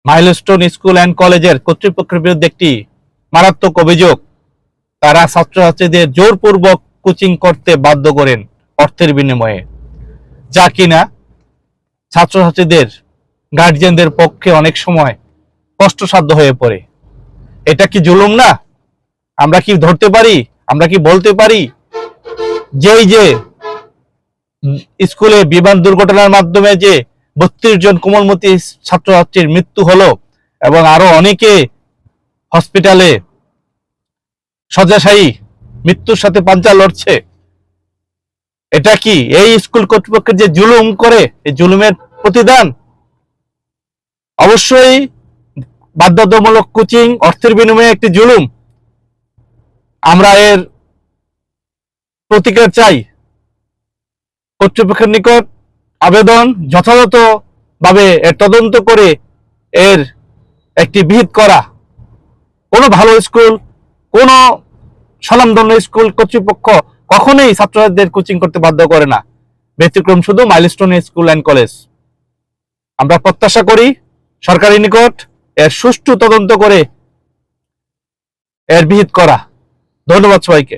Milestone school and কলেজের কর্তৃপক্ষের বিরুদ্ধে একটি মারাত্মক অভিযোগ। তারা ছাত্রছাত্রীদের জোরপূর্বক কোচিং করতে বাধ্য করেন অর্থের বিনিময়ে, যা কিনা ছাত্রছাত্রীদের গার্জিয়ানদের পক্ষে অনেক সময় কষ্টসাধ্য হয়ে পড়ে। এটা কি জুলুম না? আমরা কি ধরতে পারি, আমরা কি বলতে পারি যে স্কুলে বিমান দুর্ঘটনার মাধ্যমে যে 32 জন কোমলমতি ছাত্রছাত্রীর মৃত্যু হলো এবং আরো অনেকে হসপিটালে শয্যাশায়ী মৃত্যুর সাথে পাঞ্জা লড়ছে, এটা কি এই স্কুল কর্তৃপক্ষের যে জুলুম করে এই জুলুমের প্রতিদান? অবশ্যই বাধ্যতামূলক কোচিং অর্থের বিনিময়ে একটি জুলুম। আমরা এর প্রতিকার চাই। কর্তৃপক্ষের নিকট আবেদন, যথাযথভাবে এর তদন্ত করে এর একটি বিহিত করা। কোনো ভালো স্কুল, কোনো স্বনামধন্য স্কুল কর্তৃপক্ষ কখনোই ছাত্রদের কোচিং করতে বাধ্য করে না, ব্যতিক্রম শুধু মাইলস্টোন স্কুল অ্যান্ড কলেজ। আমরা প্রত্যাশা করি সরকারের নিকট এর সুষ্ঠু তদন্ত করে এর বিহিত করা। ধন্যবাদ সবাইকে।